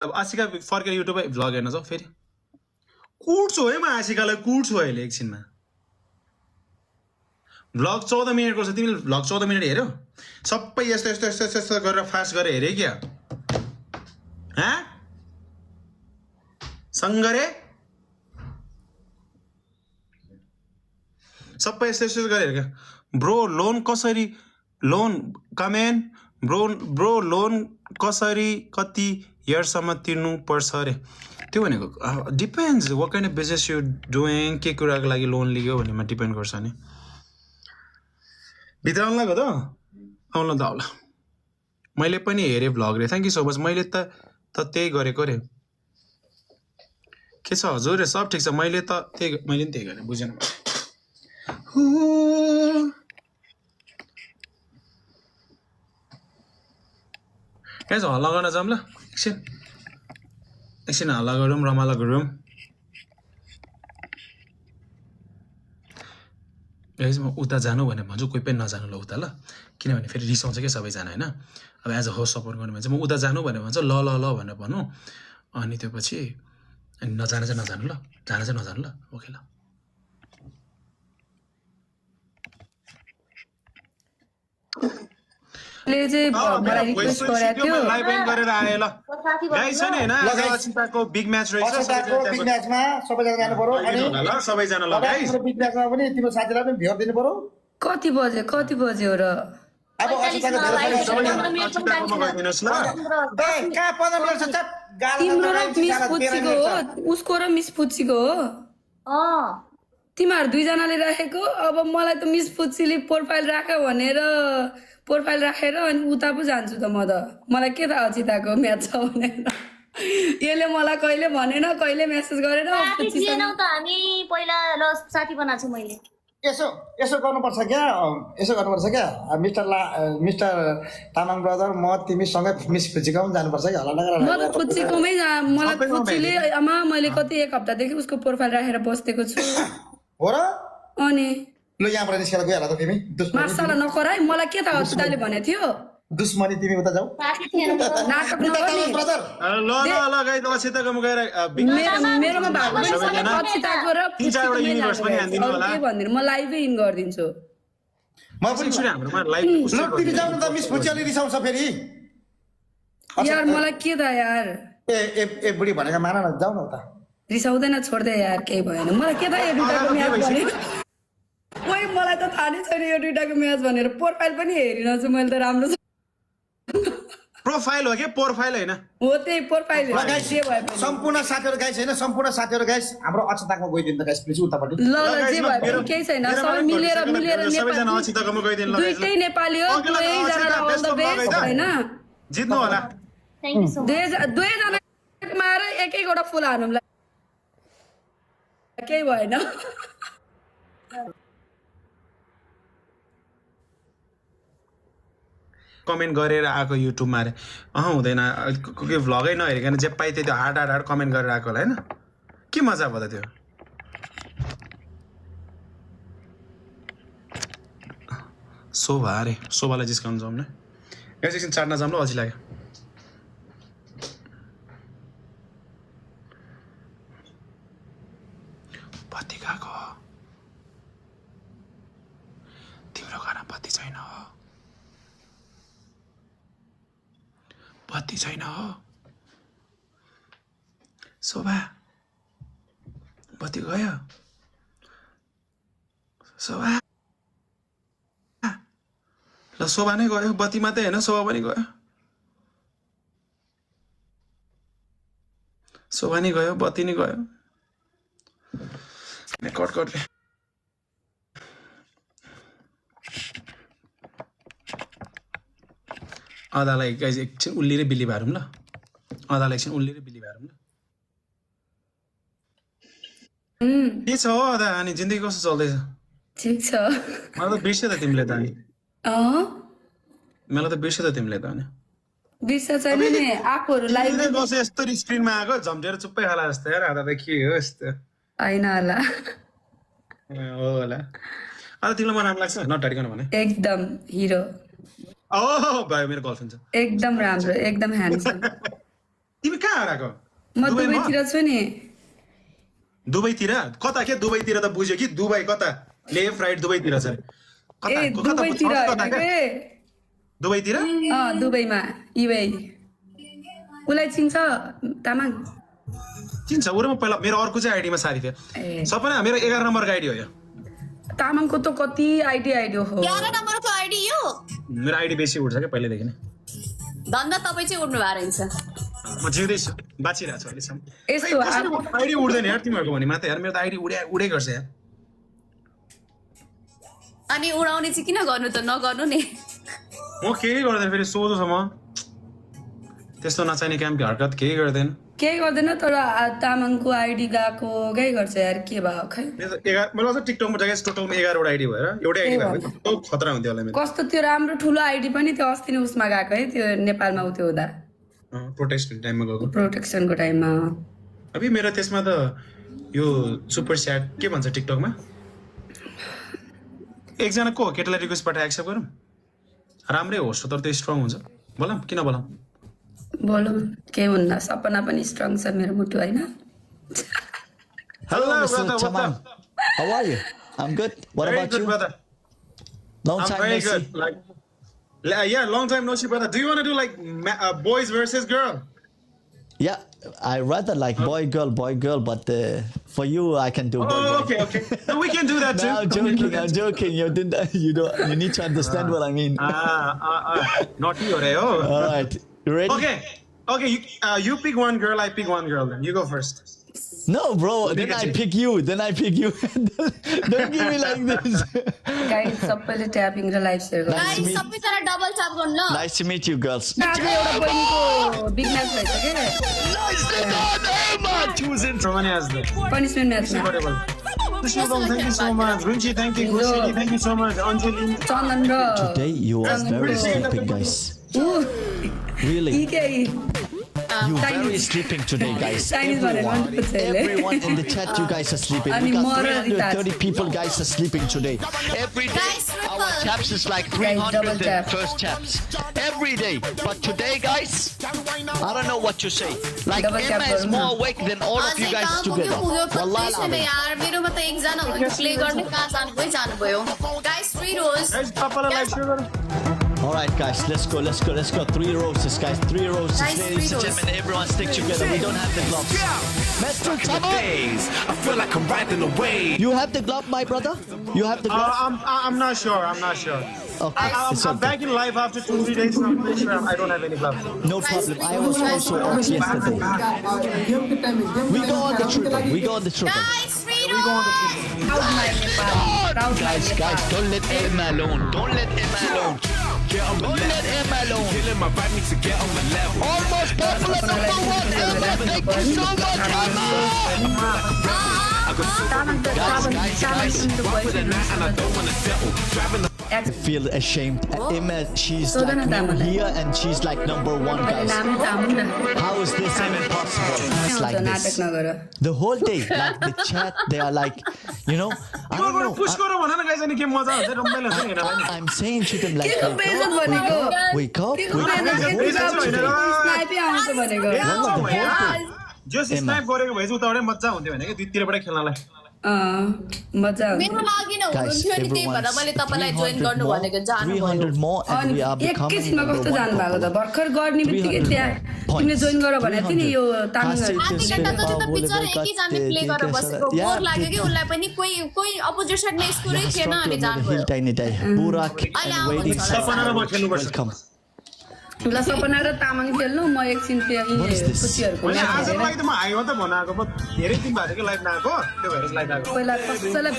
अब आशिका फर्केर युट्युबमा भ्लग हेर्न जाऊ फेरि कुट्छु है म आशिकालाई कुट्छु अहिले एकछिनमा भ्लग 14 मिनटको छ तिमीले भ्लग 14 मिनट हेर्यौ सबै यस्तो यस्तो यस्तो यस्तो यस्तो गरेर फास्ट गरेर हेरे क्या सङ्गरे सबै यस्तो यस्तो गरेर क्या ब्रो लोन कसरी लोन कमेन ब्रो लोन कसरी कति इयरसम्म तिर्नु पर्छ अरे त्यो भनेको depends what kind of business you doing के कुराको लागि लोन लियो भन्नेमा डिपेन्ड गर्छ नि भित्र आउनु लाग्यो त आउनु त आउला मैले पनि हेरेँ भ्लग रे थ्याङ्क यू सो मच मैले त त्यही गरेको रे के छ हजुर सब ठिक छ मैले पनि त्यही गरेँ बुझेन कहाँ छ हल्ला गर्न जाऊँ ल एकछिन हल्ला गरौँ रमाला गरौँ गाइस म उता जानु भने भन्छु कोही पनि नजानु ल उता ल किनभने फेरि रिसाउँछ क्या सबैजना होइन अब एज अ होस्ट सपोर्ट गर्नु भने चाहिँ म उता जानु भने भन्छ ल ल ल भनेर भनौँ अनि त्यो पछि नजानु चाहिँ नजानु ल जानु चाहिँ नजानु ल ओके ल लाइभ एन्ड गरेर आए ल गाइस छ नि हैन असिताको बिग म्याच रहेछ बिग म्याचमा सबैजना जानु पर्यो अनि ल सबैजना ल गाइस बिग म्याचमा पनि तिम्रो साथीलाई पनि भेट दिनु पर्यो कति बज्यो र अब असिताको गइदिनुस् ल ए कहाँ 15 मिनेट छ चट तिम्रो र मिस पुच्चीको हो उसको र मिस पुच्चीको हो तिमीहरू दुईजनाले राखेको अब मलाई त मिस पुच्चीले प्रोफाइल राख भनेर प्रोफाइल राखेर अनि उता पो जान्छु त म त मलाई के थाहा अचिताको म्याच छ भनेर यसले मलाई कहिले भनेन कहिले मेसेज गरेन हामी पहिला ल साथी बनाएको छु मैले यसो गर्नुपर्छ क्या मिस्टर तामाङ ब्रदर म तिमी सँगै मिस पुच्चीको पनि जानुपर्छ कि हल्ला म त पुच्चीकोमै मलाई पुच्चीले आमा मैले कति एक हप्तादेखि उसको प्रोफाइल राखेर बसेको छु हो र अनि ल यहाँबाट निस्केर गइहाल त तिमी मार्साला नकर है मलाई के थाहा अचिताले भनेको थियो दुश्मनी तिमी उता जाऊ नाटक नगर्ने ब्रदर ल ल ल गाइस असिताको म गएर मेरोमा भएको अचिताको र तीन-चारवटा युनिभर्स पनि हान्दिनु होला के भन्दिनु म लाइभै इन गरिदिन्छु म पनि हाम्रोमा लाइभ ल तिमी जाऊ न त मिस पुच्चीले रिसाउँछ फेरि यार मलाई के थाहा यार ए बुढी भनेको मान न जाऊ न उता रिसाउँदैन छोड्दै यार केही भएन मलाई के थाहा यो दुईटाको म्याच भने ओइ मलाई त थाहा नै छैन यो दुईटाको म्याच भनेर प्रोफाइल पनि हेरिन छु मैले त राम्रो प्रोफाइल हो के प्रोफाइल हैन हो त्यही प्रोफाइल सम्पूर्ण साथीहरु गाइस हैन सम्पूर्ण साथीहरु गाइस हाम्रो अक्षताको गइदिनु त गाइस प्लिज उतापट्टि ल जे भए पनि केही छैन सबै मिलेर सबैजना अक्षताकोमा गइदिनु ल दुईटै नेपाली हो दुईजनालाई अल द बेस्ट हैन जित्नु होला थ्यांक यू सो मच दुईजना मार एक-एकवटा फुल हानौँला केही भएन कमेन्ट गरेर आएको युट्युबमा अरे हुँदैन के भ्लगै नहेरिकन जे पाइ त्यो हार्ड कमेन्ट गरेर आएको होला हैन के मजा भयो त त्यो शोभा अरे शोभालाई जिस्काउनु जाउँ न एकछिन चाट्न जाउँ ल अझै लाग्यो बत्ती गएको तिम्रो घरमा बत्ती छैन हो बत्ती छैन हो शोभा बत्ती गयो शोभा ल शोभा नै गयो बत्ती मात्रै होइन शोभा पनि गयो शोभा नै गयो बत्ती नै गयो कटकटले अदालाई एकछिन उल्लिएर बिल्ली भरौँ ल अदालाई एकछिन उल्लिएर बिल्ली भरौँ ल के छ हो अदा अनि जिन्दगी कस्तो चल्दैछ ठिक छ मलाई त बिर्स्यो त तिमीले त अनि मलाई त बिर्स्यो त तिमीले त अनि बिर्स छैन नि आफूहरू लाइभ बस्यो यस्तो स्क्रिनमा आएको झम्टेर चुप्पै खाला जस्तो यार आधा त के हो यस्तो होइन होला हो होला अब तिमीलाई मन राम्रो लाग्छ नटारिकन भने एकदम हिरो ओ भाइ मेरो गर्लफ्रेन्ड छ एकदम राम्रो एकदम ह्यान्डसम तिमी कहाँ हराएको म दुबईतिर छु नि दुबईतिर कता के दुबईतिर त बुझ्यो कि दुबई कता लेफ्ट राइट दुबईतिर छ ए दुबईतिर दुबईतिर दुबईमा इबे उसलाई चिन्छ तामाङ चिन्छ उरमा पहिला मेरो अर्को चाहिँ आइडीमा सारी थियो सपना मेरो 11 नम्बरको आइडी हो यो तामाङको त कति आइडी हो 11 नम्बरको आइडी यो मेरो आइडी बेसी उठ्छ क्या पहिलेदेखि नै धन्दा तपाईँ चाहिँ उड्नु भएको रहेछ म जिउँदैछु बाँचिरहेको छु अहिलेसम्म यस्तो आइडी उड्दैन यार तिमीहरूको भने मात्रै यार मेरो त आइडी उडै गर्छ यार अनि उडाउने चाहिँ किन गर्नु त नगर्नु नि म केही गर्दैन फेरि सोझो छ म त्यस्तो नचाहिने काम हरकत केही गर्दैन केही गर्दैन तर तामाङको आइडी गएको गै गर्छ यार के भयो खै मेरो त 11 मैले अझ टिकटकमा जग्गा टोटलमा 11 वटा आइडी भएर एउटै आइडी भएको कस्तो खतरा हुन्थ्यो होला मेरो कस्तो त्यो राम्रो ठुलो आइडी पनि त्यो अस्ति नै उसमा गएको है त्यो नेपालमा उ त्यो हुँदा प्रोटेस्ट टाइममा गएको प्रोटेक्सनको टाइममा अबि मेरो त्यसमा त यो सुपर च्याट के भन्छ टिकटकमा एकजना को केटालाई रिक्वेस्ट पठाए एक्सेप्ट गरौँ राम्रै होस् तर त्यो स्ट्रङ हुन्छ बोलाम किन बोलाम बोलौँ के हुन्न सपना पनि स्ट्रङ छ मेरो मुटु होइन Hello, Mr. brother. What's Tamang. up? How are you? I'm good. What Very about good, you? brother. Long I'm time very no see. good. Yeah, long time no see, brother. Do you want to do like boys versus girl? Yeah, I rather like boy girl, but for you I can do boy Oh, girl. okay. No, we can do that too. No, I'm We can do joking. that I'm joking. You need to understand what I mean. Naughty or oh. All right, you ready? Okay. You pick one girl. I pick one girl. Then you go first. No, bro. Then I pick you. Don't give me like this. Guys सबैले tapping र live share गर्नु guys सबैजना double tap गर्नु ल Nice to meet you, girls. आज एउटा बहिनीको big match भएछ के So many as that. Punishment म्याचमा Thank you so much. Runchi, thank you. Gushini, thank you so much. Anjali. चन्दन र Today you are very sleeping, guys. Really. You very sleeping today, guys. Everyone in the chat, you guys are sleeping. We got 330 people, guys, are sleeping today. Every day, Guys, our triple. taps is like Guys, 300 double tap. first taps. Every day. But today, guys, I don't know what to say. Like, Double tap Emma is करूँ more न। awake than all of अझै you guys कहाँ together. पुग्यो Wallahi छैन alazim. यार मेरोमा त एकजना हुनुहुन्थ्यो प्ले गर्ने कहाँ जानुभयो जानुभयो गाइस 3 रोज Guys, Papa like sugar. All right, guys, let's go. 3 roses, guys. 3 roses. Guys, Ladies 3 and gentlemen, everyone stick together. We don't have the gloves. Mr. Tamang, days. I feel like I'm riding a wave. you have the glove, my brother? You have the glove? I'm not sure. Okay, it's I'm okay. back in life after 2-3 days. So I'm pretty sure I don't have any gloves. No problem. I was also off yesterday. We go on the triple. Guys 3 रोज Guys, don't let Emma alone. Don't let Emma alone. Killing my vibe needs to get on the level. Almost popular #1, Emma. Thank you so much, Emma. Guys. For the night and I don't wanna settle. Driving the Feel ashamed. Emma, she's So like then new I'm here and she's like #1, guys. नाम तामुन न How is this even possible? It's like नाटक this. नगर The whole day, like the chat, they are like, I don't know. push गरौँ भन न guys अनि के मजा हुन्छ रमाइलो हुन्छ नि हेर्न I'm saying to them like, के बेइज्जत भनेको wake up. के स्नाइपै आउँछ भनेको Wallah, the whole day. जस स्नाइप गरेको भए चाहिँ उताबाटै मजा हुन्थ्यो भने कि दुईतिरबाट खेल्नलाई मजा आउँछ मेरो लागि न Guys, हुनुहुन्थ्यो नि त्यही भएर मैले तपाईँलाई जोइन गर्नु भनेको जानुभयो 300 more and अनि we are becoming एकैछिनमा कस्तो #1 जानुभएको त popular. भर्खर गर्ने बित्तिकै त्यहाँ तिमीले जोइन गर भनेको थियो नि यो तामिलनाडु आधी घन्टा जति त बिचरा एकैजना प्ले गरेर बसेको बोर लाग्यो कि उसलाई पनि कोही अपोजिट साइडमा स्कोरै थिएन अनि जानुभयो Burak अहिले and waiting आउनुहुन्छ सपना र म खेल्नुपर्छ Welcome. ल सपना र तामाङ खेल्नु म एकछिन What is this? खुसीहरूको होइन म्याच आजको हेरेर लागि त म हाइवा त भन आएको धेरै दिन भएको थियो कि लाइभ नआएको त्यो भएर लाइभ आएको पहिला कसैलाई